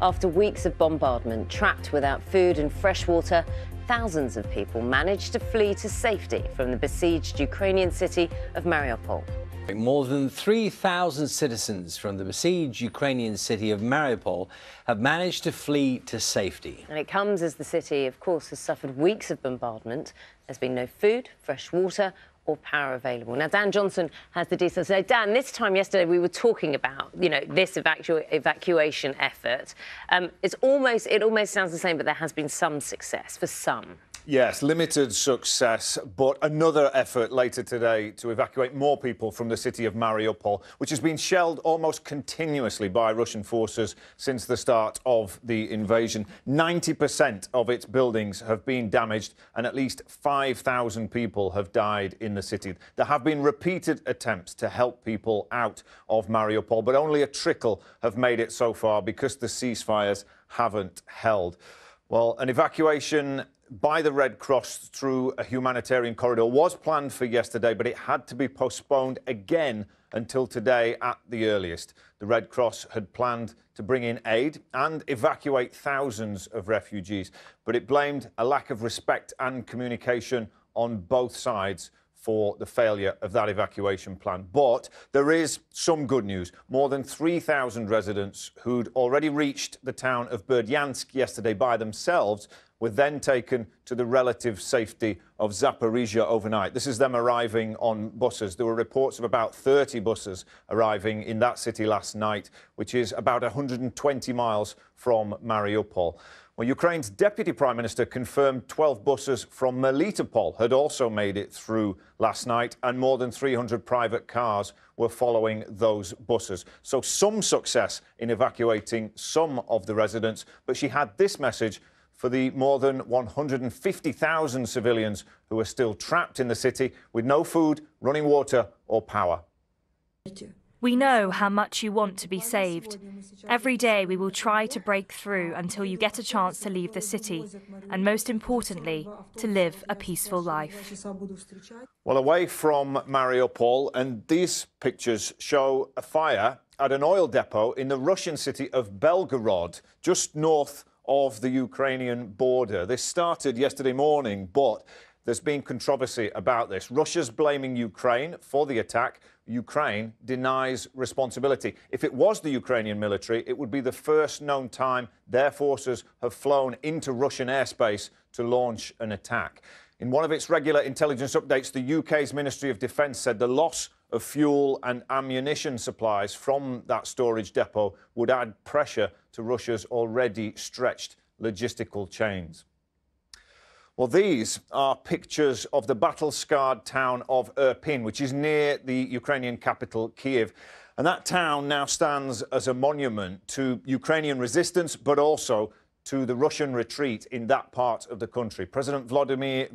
After weeks of bombardment, trapped without food and fresh water, thousands of people managed to flee to safety from the besieged Ukrainian city of Mariupol. More than 3,000 citizens from the besieged Ukrainian city of Mariupol have managed to flee to safety. And it comes as the city, of course, has suffered weeks of bombardment. There's been no food, fresh water or power available. Now, Dan Johnson has the details. So, Dan, this time yesterday we were talking about, this evacuation effort. It almost sounds the same, but there has been some success for some. Yes, limited success, but another effort later today to evacuate more people from the city of Mariupol, which has been shelled almost continuously by Russian forces since the start of the invasion. 90% of its buildings have been damaged and at least 5,000 people have died in the city. There have been repeated attempts to help people out of Mariupol, but only a trickle have made it so far because the ceasefires haven't held. Well, an evacuation by the Red Cross through a humanitarian corridor was planned for yesterday, but it had to be postponed again until today at the earliest. The Red Cross had planned to bring in aid and evacuate thousands of refugees, but it blamed a lack of respect and communication on both sides for the failure of that evacuation plan. But there is some good news. More than 3,000 residents who'd already reached the town of Berdyansk yesterday by themselves were then taken to the relative safety of Zaporizhia overnight. This is them arriving on buses. There were reports of about 30 buses arriving in that city last night, which is about 120 miles from Mariupol. Well, Ukraine's Deputy Prime Minister confirmed 12 buses from Melitopol had also made it through last night, and more than 300 private cars were following those buses. So some success in evacuating some of the residents, but she had this message for the more than 150,000 civilians who are still trapped in the city with no food, running water or power. We know how much you want to be saved. Every day we will try to break through until you get a chance to leave the city, and most importantly, to live a peaceful life. Well, away from Mariupol, and these pictures show a fire at an oil depot in the Russian city of Belgorod, just north of the Ukrainian border. This started yesterday morning, but there's been controversy about this. Russia's blaming Ukraine for the attack. Ukraine denies responsibility. If it was the Ukrainian military, it would be the first known time their forces have flown into Russian airspace to launch an attack. In one of its regular intelligence updates, the UK's Ministry of Defence said the loss of fuel and ammunition supplies from that storage depot would add pressure to Russia's already stretched logistical chains. Well, these are pictures of the battle-scarred town of Irpin, which is near the Ukrainian capital, Kyiv. And that town now stands as a monument to Ukrainian resistance, but also to the Russian retreat in that part of the country. President Vladimir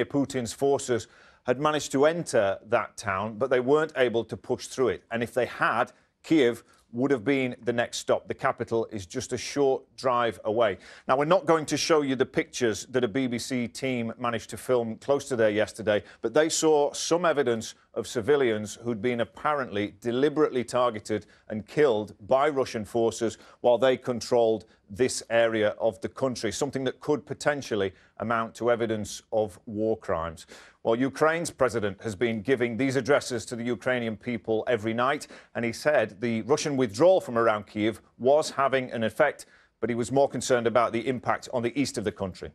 Putin's forces had managed to enter that town, but they weren't able to push through it. And if they had, Kyiv would have been the next stop. The capital is just a short drive away. Now, we're not going to show you the pictures that a BBC team managed to film close to there yesterday, but they saw some evidence of civilians who'd been apparently deliberately targeted and killed by Russian forces while they controlled this area of the country, something that could potentially amount to evidence of war crimes. Well, Ukraine's president has been giving these addresses to the Ukrainian people every night, and he said the Russian withdrawal from around Kyiv was having an effect, but he was more concerned about the impact on the east of the country.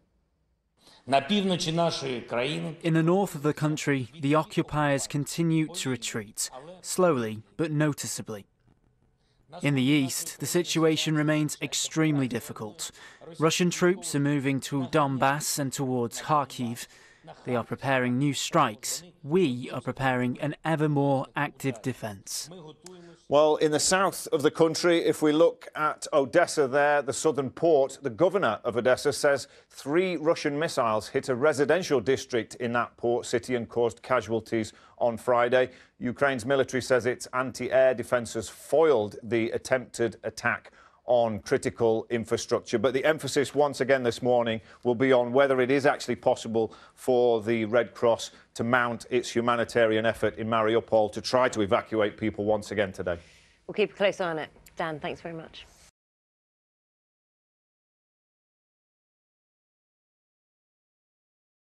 In the north of the country, the occupiers continue to retreat, slowly but noticeably. In the east, the situation remains extremely difficult. Russian troops are moving to Donbass and towards Kharkiv. They are preparing new strikes. We are preparing an ever more active defence. Well, in the south of the country, if we look at Odessa there, the southern port, the governor of Odessa says 3 Russian missiles hit a residential district in that port city and caused casualties on Friday. Ukraine's military says its anti-air defences foiled the attempted attack on critical infrastructure. But the emphasis once again this morning will be on whether it is actually possible for the Red Cross to mount its humanitarian effort in Mariupol to try to evacuate people once again today. We'll keep a close eye on it. Dan, thanks very much.